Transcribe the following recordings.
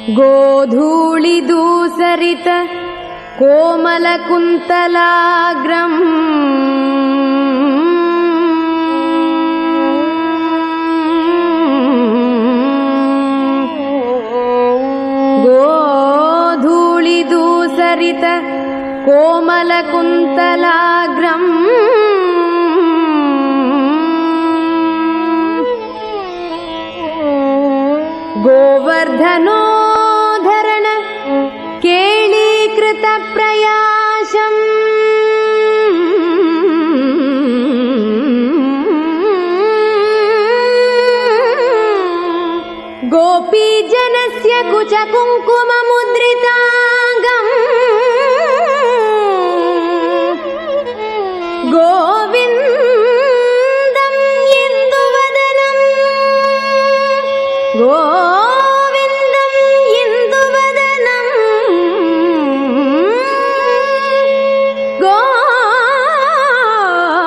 ಗೋಧೂಳಿ ದೂಸರಿತ ಕೋಮಲ ಕುಂತಲಾಗ್ರಂ ಗೋಧೂಳಿ ದೂಸರಿತ ಕೋಮಲ ಕುಂತಲಾಗ್ರಂ ಗೋವರ್ಧನೋಧರಣ ಕೇಳೀಕೃತ ಪ್ರಯಾಸಂ ಗೋಪೀಜನಸ್ಯ ಕುಚ ಕುಂಕುಮ ಮುದ್ರಿತಾಂಗಂ ಗೋವಿಂದಂ ಎಂದು ವದನಂ ಗೋವಿಂದಂ ಎಂದು ವದನಂ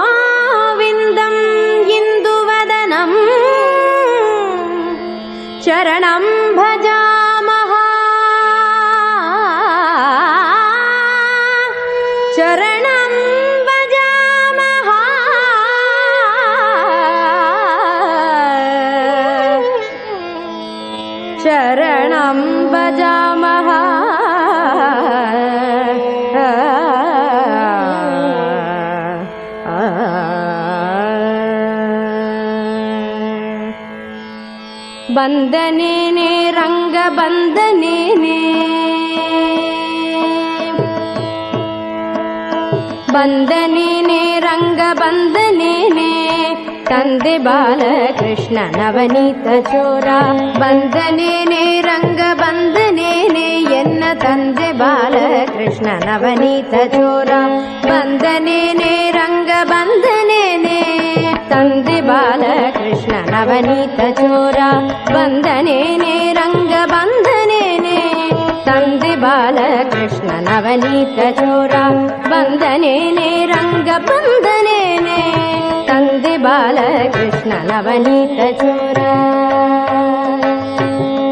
ಗೋವಿಂದಂ ಎಂದು ವದನಂ ಚರಣಂ ಭಜಾಮಃ ಚರಣಂ ಭಜಾಮಃ ಚರಣಂ ಭಜಾಮಃ ಬಂದನೇನೆ ರಂಗ ಬಂದನೇನೆ ಬಂದನೇನೆ ರಂಗ ಬಂದನೇನೆ ತಂದೆ ಬಾಲಕೃಷ್ಣ ನವನೀತ ಚೋರ ಬಂದನೇನೆ ರಂಗ ಬಂದನೇನೆ ಎನ್ನ ತಂದೆ ಬಾಲಕೃಷ್ಣ ನವನೀತ ಚೋರ ಬಂದನೇನೆ ರಂಗ ಬಂದನೇನೆ ತಂದೆ ಬಾಲಕೃಷ್ಣ ನವನೀತ ಚೋರ ಬಂದನೇನೆ ರಂಗ ಬಂದನೇನೆ ತಂದೆ ಬಾಲಕೃಷ್ಣ ನವನೀತ ಚೋರ ಬಂದನೇನೆ ರಂಗ ಬಂದನೇನೆ ತಂದೆ ಬಾಲಕೃಷ್ಣ ನವನೀತ ಚೋರ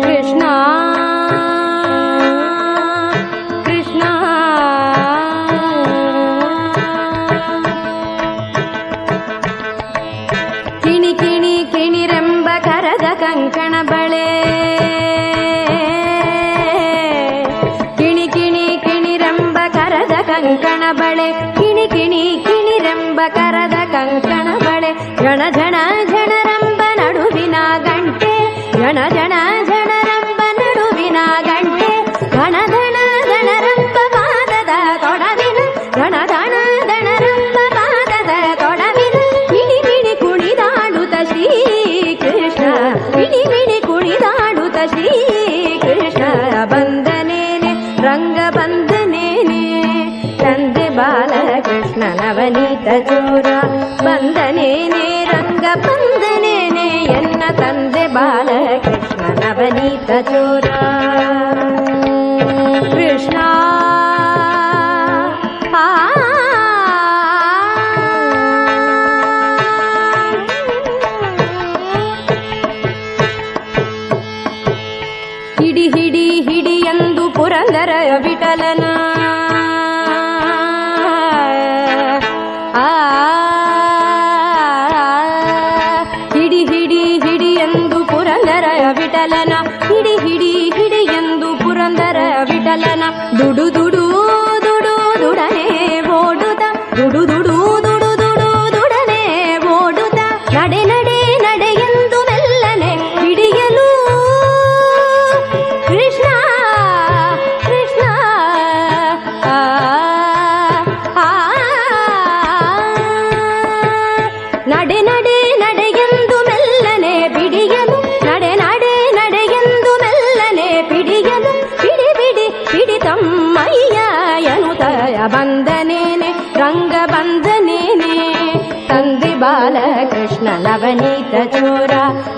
ಕೃಷ್ಣ ಕೃಷ್ಣ ಕಿಣಿ ಕಿಣಿ ಕಿಣಿರೆಂಬ ಕರದ ಕಂಕಣ ಬಳೆ ಕಿಣಿ ಕಿಣಿ ಕಿಣಿರೆಂಬ ಕರದ ಕಂಕಣ ಬಳೆ ಕಿಣಿ ಕಿಣಿ ಕಿಣಿರೆಂಬ ಕರದ ಕಂಕಣ ಬಳೆ ಜಣ ಜಣ ಜನರಂಬ ನಡುವಿನ ಗಂಟೆ ಜಣ ಜಣ ಜನರಂಬ ನಡುವಿನ ಗಂಟೆ ಘಣ ಧಣ ಧಣರಂಬ ಪಾದದ ಕೊಡವಿನ ಘಣ ಧಣ ಧಣರಂಬ ಪಾದದ ಕೊಡವಿನ ಮಿಣಿ ಮಿಣಿ ಕುಣಿದಾಡುತ್ತ ಶ್ರೀಕೃಷ್ಣ ಮಿಣಿ ಮಿಣಿ ಕುಣಿದಾಡುತ್ತ ಶ್ರೀಕೃಷ್ಣ ಬಂದನೇನೆ ರಂಗ ಬಂದನೇನೆ ತಂದೆ ಬಾಲಕೃಷ್ಣ ನವನೀತ ಚೋರ ಬಂದನೇನೆ ರಂಗ ಬಂದನೇನೆ ಎನ್ನ ತಂದೆ ಬಾಲಕೃಷ್ಣ ನವನೀತ ಚೋರ ಕೃಷ್ಣ ಹಿಡಿ ಹಿಡಿ ಹಿಡಿ ಎಂದು ಪುರಂದರ ವಿಠಲನ ಹಿಡಿ ಹಿಡಿ ಹಿಡಿ ಎಂದು ಪುರಂದರ ವಿಠಲನ ಹಿಡಿ ಹಿಡಿ ಹಿಡಿ ಎಂದು ಪುರಂದರ ವಿಠಲನ ದುಡು ದುಡು ದುಡು ದುಡನೆ ಓಡುತ್ತ ದುಡು ದುಡು ದುಡು ದುಡು ದುಡನೆ ಓಡುತ್ತ ನಡೆ ನಡೆ ನಡೆ ಎಂದು ಮೆಲ್ಲನೆ ಹಿಡಿಯಲು ಕೃಷ್ಣ ಕೃಷ್ಣ ನಡೆ ನಡೆ ನಡೆಯೆಂದು ಮೆಲ್ಲನೆ ಬಿಡಿಯಲು ನಡೆ ನಡೆ ನಡೆಯೆಂದು ಮೆಲ್ಲನೆ ಬಿಡಿಯಲು ಬಿಡಿ ಬಿಡಿ ಬಿಡಿ ತಮ್ಮಯ್ಯ ಎನ್ನುತ್ತಯ ಬಂದನೇನೆ ರಂಗ ಬಂದನೇನೆ ತಂದೆ ಬಾಲಕೃಷ್ಣ ನವನೀತ ಚೋರ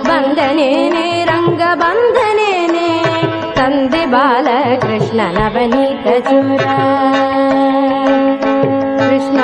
ಬಂದನೇನೆ ರಂಗ ಬಂದನೇನೆ ತಂದೆ ಬಾಲಕೃಷ್ಣ ನವನೀತ ಚೋರ ಕೃಷ್ಣ